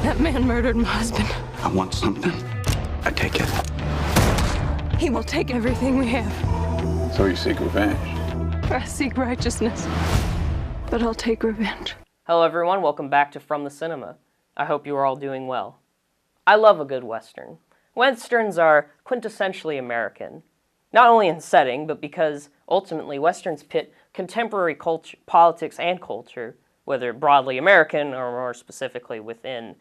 That man murdered my husband. I want something. I take it. He will take everything we have. So you seek revenge? I seek righteousness, but I'll take revenge. Hello everyone, welcome back to From the Cinema. I hope you are all doing well. I love a good Western. Westerns are quintessentially American, not only in setting, but because ultimately Westerns pit contemporary culture, politics and culture, whether broadly American or more specifically within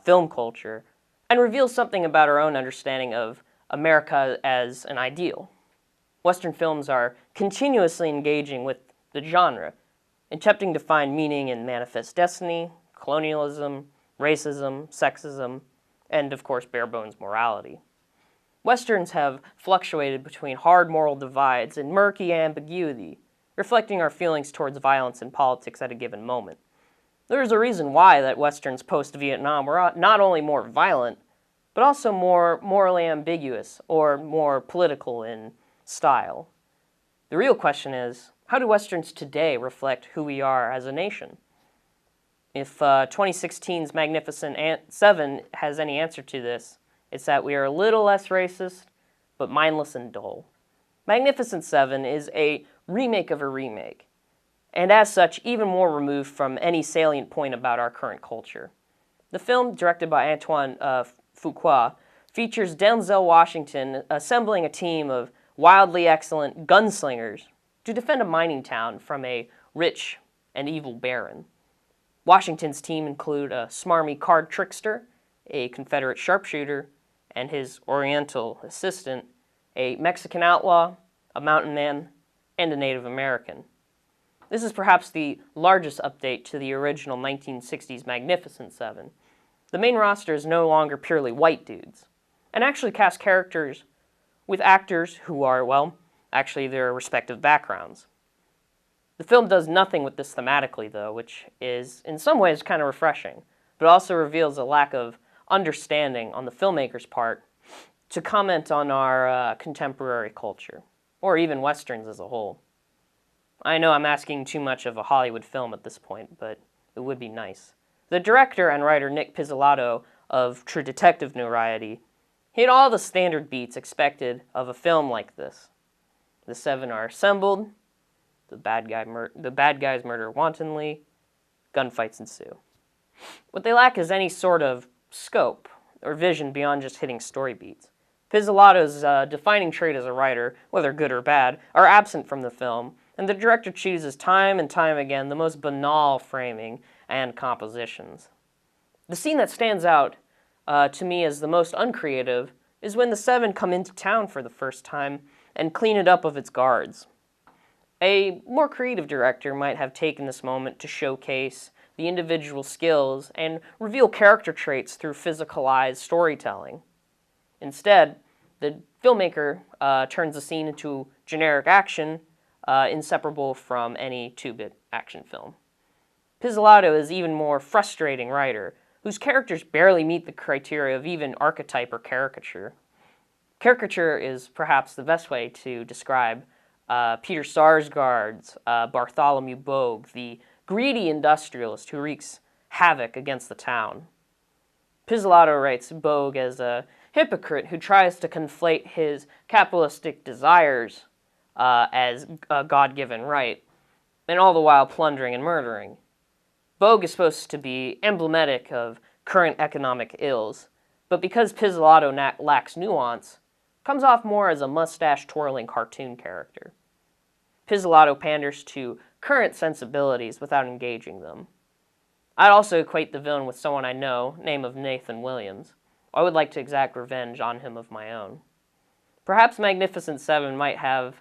film culture, and reveal something about our own understanding of America as an ideal. Western films are continuously engaging with the genre, attempting to find meaning in manifest destiny, colonialism, racism, sexism, and of course bare-bones morality. Westerns have fluctuated between hard moral divides and murky ambiguity, reflecting our feelings towards violence and politics at a given moment. There's a reason why that Westerns post-Vietnam were not only more violent, but also more morally ambiguous or more political in style. The real question is, how do Westerns today reflect who we are as a nation? If 2016's Magnificent Seven has any answer to this, it's that we are a little less racist, but mindless and dull. Magnificent Seven is a remake of a remake, and as such, even more removed from any salient point about our current culture. The film, directed by Antoine Fuqua, features Denzel Washington assembling a team of wildly excellent gunslingers to defend a mining town from a rich and evil baron. Washington's team include a smarmy card trickster, a Confederate sharpshooter, and his Oriental assistant, a Mexican outlaw, a mountain man, and a Native American. This is perhaps the largest update to the original 1960s Magnificent Seven. The main roster is no longer purely white dudes, and actually casts characters with actors who are, well, actually their respective backgrounds. The film does nothing with this thematically, though, which is, in some ways, kind of refreshing, but also reveals a lack of understanding on the filmmaker's part to comment on our contemporary culture, or even Westerns as a whole. I know I'm asking too much of a Hollywood film at this point, but it would be nice. The director and writer Nic Pizzolatto of True Detective notoriety hit all the standard beats expected of a film like this. The seven are assembled, the bad guys murder wantonly, gunfights ensue. What they lack is any sort of scope or vision beyond just hitting story beats. Pizzolatto's defining trait as a writer, whether good or bad, are absent from the film, and the director chooses time and time again the most banal framing and compositions. The scene that stands out to me as the most uncreative is when the seven come into town for the first time and clean it up of its guards. A more creative director might have taken this moment to showcase the individual skills and reveal character traits through physicalized storytelling. Instead, the filmmaker turns the scene into generic action, inseparable from any two-bit action film. Pizzolatto is even more frustrating writer, whose characters barely meet the criteria of even archetype or caricature. Caricature is perhaps the best way to describe Peter Sarsgaard's Bartholomew Bogue, the greedy industrialist who wreaks havoc against the town. Pizzolatto writes Bogue as a hypocrite who tries to conflate his capitalistic desires as a God-given right, and all the while plundering and murdering. Bogue is supposed to be emblematic of current economic ills, but because Pizzolatto lacks nuance, comes off more as a mustache-twirling cartoon character. Pizzolatto panders to current sensibilities without engaging them. I'd also equate the villain with someone I know, name of Nathan Williams. I would like to exact revenge on him of my own. Perhaps Magnificent Seven might have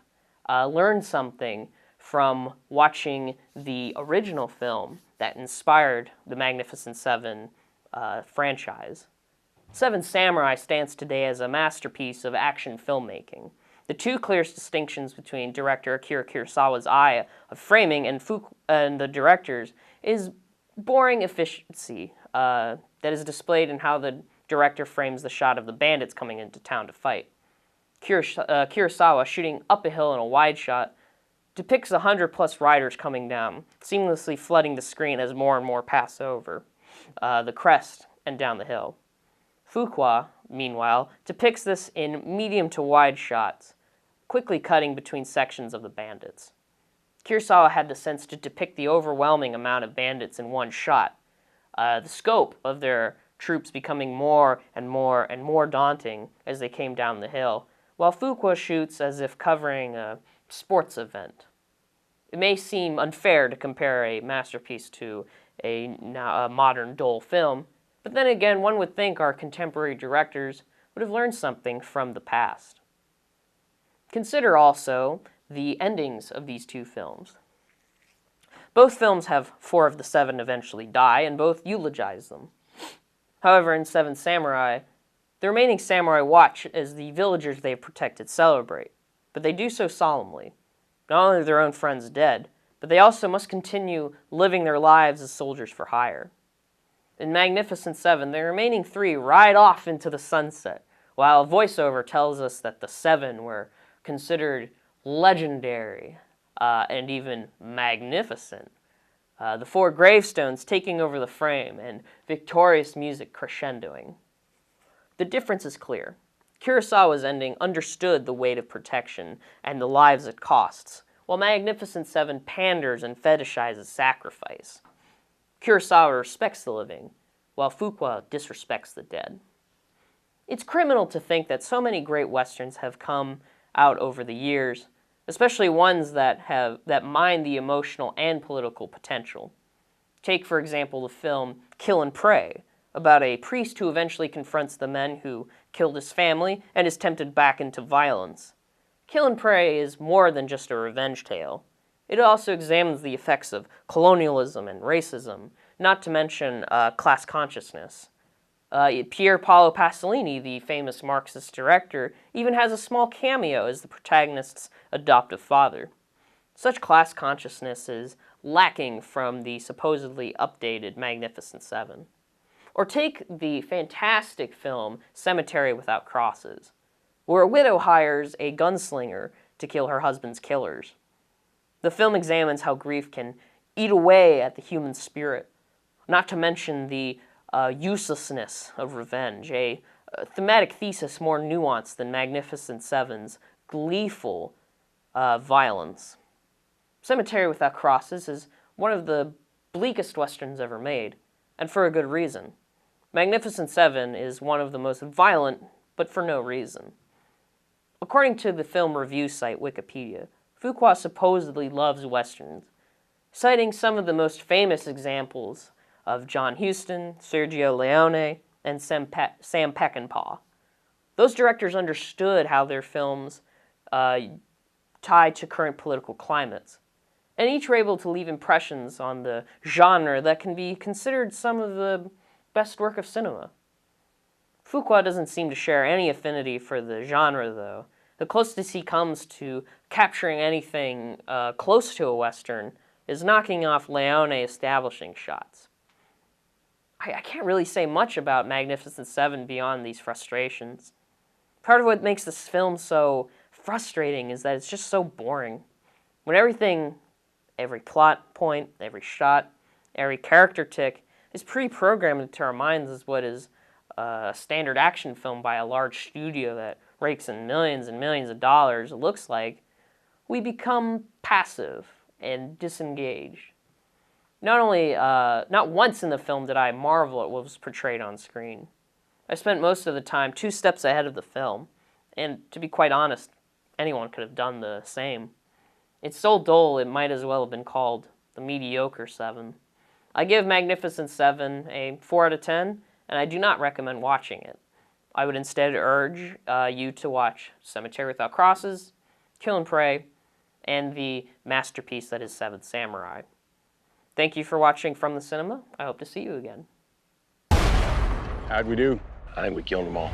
learned something from watching the original film that inspired the Magnificent Seven franchise. Seven Samurai stands today as a masterpiece of action filmmaking. The two clearest distinctions between director Akira Kurosawa's eye of framing and the director's is boring efficiency that is displayed in how the director frames the shot of the bandits coming into town to fight. Kurosawa, shooting up a hill in a wide shot, depicts 100-plus riders coming down, seamlessly flooding the screen as more and more pass over the crest and down the hill. Fuqua, meanwhile, depicts this in medium to wide shots, quickly cutting between sections of the bandits. Kurosawa had the sense to depict the overwhelming amount of bandits in one shot, the scope of their troops becoming more and more and more daunting as they came down the hill, while Fuqua shoots as if covering a sports event. It may seem unfair to compare a masterpiece to a modern dull film, but then again, one would think our contemporary directors would have learned something from the past. Consider also the endings of these two films. Both films have 4 of the 7 eventually die, and both eulogize them. However, in Seven Samurai, the remaining samurai watch as the villagers they have protected celebrate, but they do so solemnly. Not only are their own friends dead, but they also must continue living their lives as soldiers for hire. In Magnificent Seven, the remaining 3 ride off into the sunset, while a voiceover tells us that the 7 were considered legendary and even magnificent. The 4 gravestones taking over the frame and victorious music crescendoing. The difference is clear. Kurosawa's ending understood the weight of protection and the lives it costs, while Magnificent Seven panders and fetishizes sacrifice. Kurosawa respects the living, while Fuqua disrespects the dead. It's criminal to think that so many great westerns have come out over the years, especially ones that mine the emotional and political potential. Take, for example, the film Kill and Pray, about a priest who eventually confronts the men who killed his family and is tempted back into violence. Kill and Pray is more than just a revenge tale. It also examines the effects of colonialism and racism, not to mention class consciousness. Pier Paolo Pasolini, the famous Marxist director, even has a small cameo as the protagonist's adoptive father. Such class consciousness is lacking from the supposedly updated Magnificent Seven. Or take the fantastic film Cemetery Without Crosses, where a widow hires a gunslinger to kill her husband's killers. The film examines how grief can eat away at the human spirit, not to mention the uselessness of revenge, a thematic thesis more nuanced than Magnificent Seven's gleeful violence. Cemetery Without Crosses is one of the bleakest westerns ever made, and for a good reason. Magnificent Seven is one of the most violent, but for no reason. According to the film review site Wikipedia, Fuqua supposedly loves westerns, citing some of the most famous examples of John Huston, Sergio Leone, and Sam Peckinpah. Those directors understood how their films tied to current political climates, and each were able to leave impressions on the genre that can be considered some of the best work of cinema. Fuqua doesn't seem to share any affinity for the genre, though. The closest he comes to capturing anything close to a Western is knocking off Leone establishing shots. I can't really say much about Magnificent Seven beyond these frustrations. Part of what makes this film so frustrating is that it's just so boring. When everything, every plot point, every shot, every character tick is pre-programmed into our minds as what is a standard action film by a large studio that rakes in millions and millions of dollars looks like, we become passive and disengaged. Not once in the film did I marvel at what was portrayed on screen. I spent most of the time 2 steps ahead of the film, and to be quite honest, anyone could have done the same. It's so dull it might as well have been called the mediocre Seven. I give Magnificent Seven a 4 out of 10, and I do not recommend watching it. I would instead urge you to watch Cemetery Without Crosses, Kill and Pray, and the masterpiece that is Seven Samurai. Thank you for watching From the Cinema. I hope to see you again. How'd we do? I think we killed them all.